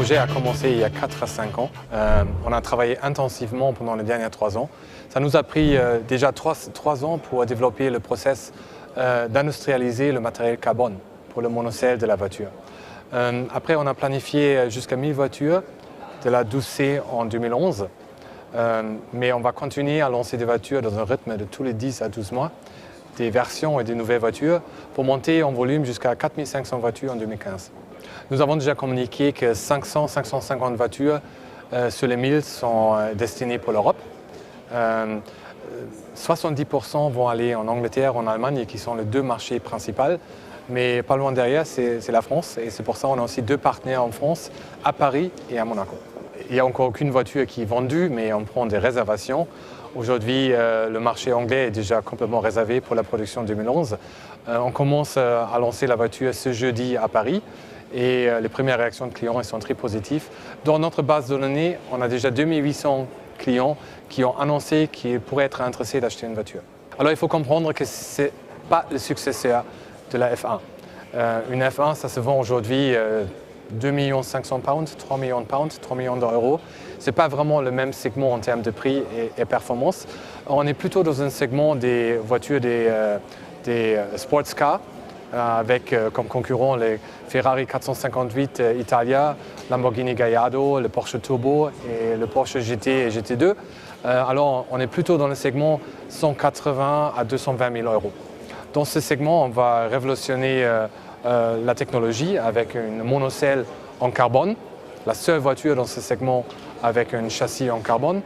projet a commencé il y a 4 à 5 ans. On a travaillé intensivement pendant les derniers 3 ans. Ça nous a pris déjà 3 ans pour développer le process d'industrialiser le matériel carbone pour le monocelle de la voiture. Après, on a planifié jusqu'à 1000 voitures de la 12C en 2011. Mais on va continuer à lancer des voitures dans un rythme de tous les 10 à 12 mois, des versions et des nouvelles voitures, pour monter en volume jusqu'à 4500 voitures en 2015. Nous avons déjà communiqué que 500-550 voitures sur les 1000 sont destinées pour l'Europe. 70% vont aller en Angleterre, en Allemagne, qui sont les 2 marchés principaux. Mais pas loin derrière, c'est la France. Et c'est pour ça qu'on a aussi 2 partenaires en France, à Paris et à Monaco. Il n'y a encore aucune voiture qui est vendue, mais on prend des réservations. Aujourd'hui, le marché anglais est déjà complètement réservé pour la production 2011. On commence à lancer la voiture ce jeudi à Paris et les premières réactions de clients sont très positives. Dans notre base de données, on a déjà 2800 clients qui ont annoncé qu'ils pourraient être intéressés d'acheter une voiture. Alors il faut comprendre que ce n'est pas le successeur de la F1. Une F1, ça se vend aujourd'hui 2 500 000 pounds, 3 millions de pounds, 3 millions d'euros. Ce n'est pas vraiment le même segment en termes de prix et performance. On est plutôt dans un segment des voitures, des sports cars, avec comme concurrents les Ferrari 458 Italia, Lamborghini Gallardo, le Porsche Turbo et le Porsche GT et GT2. Alors on est plutôt dans le segment 180 à 220 000 euros. Dans ce segment, on va révolutionner la technologie avec une monocelle en carbone, la seule voiture dans ce segment avec un châssis en carbone,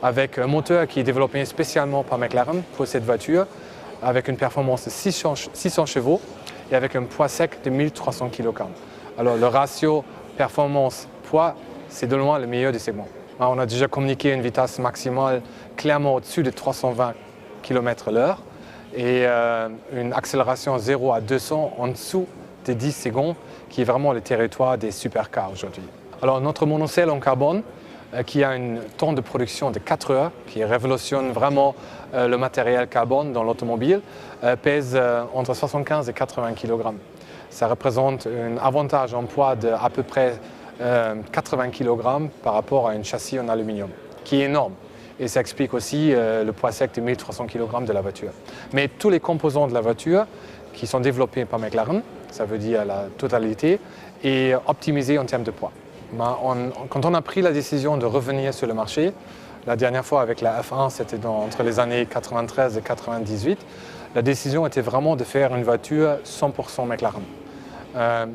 avec un moteur qui est développé spécialement par McLaren pour cette voiture, avec une performance de 600 chevaux et avec un poids sec de 1300 kg. Alors le ratio performance-poids, c'est de loin le meilleur du segment. On a déjà communiqué une vitesse maximale clairement au-dessus de 320 km/h et une accélération 0 à 200 en dessous de 10 secondes, qui est vraiment le territoire des supercars aujourd'hui. Alors notre monocelle en carbone, qui a un temps de production de 4 heures, qui révolutionne vraiment le matériel carbone dans l'automobile, pèse entre 75 et 80 kg. Ça représente un avantage en poids de à peu près 80 kg par rapport à un châssis en aluminium, qui est énorme. Et ça explique aussi le poids sec de 1300 kg de la voiture. Mais tous les composants de la voiture qui sont développés par McLaren, ça veut dire la totalité, et optimisés en termes de poids. Quand on a pris la décision de revenir sur le marché, la dernière fois avec la F1, c'était entre les années 93 et 98, la décision était vraiment de faire une voiture 100% McLaren.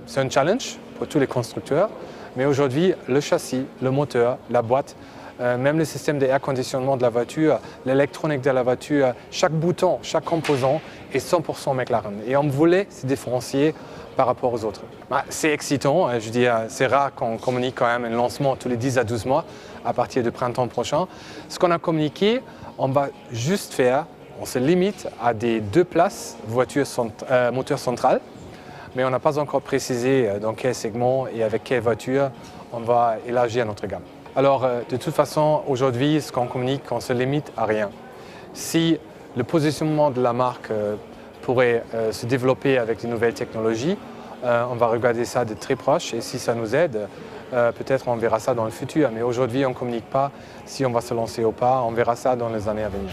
C'est un challenge pour tous les constructeurs, mais aujourd'hui, le châssis, le moteur, la boîte, même le système d'air conditionnement de la voiture, l'électronique de la voiture, chaque bouton, chaque composant est 100% McLaren. Et on voulait se différencier par rapport aux autres. C'est excitant, je dis, c'est rare qu'on communique quand même un lancement tous les 10 à 12 mois à partir du printemps prochain. Ce qu'on a communiqué, on va juste faire, on se limite à des 2 places moteur central, mais on n'a pas encore précisé dans quel segment et avec quelle voiture on va élargir notre gamme. Alors, de toute façon, aujourd'hui, ce qu'on communique, on se limite à rien. Si le positionnement de la marque pourrait se développer avec de nouvelles technologies, on va regarder ça de très proche et si ça nous aide, peut-être on verra ça dans le futur. Mais aujourd'hui, on ne communique pas si on va se lancer ou pas, on verra ça dans les années à venir.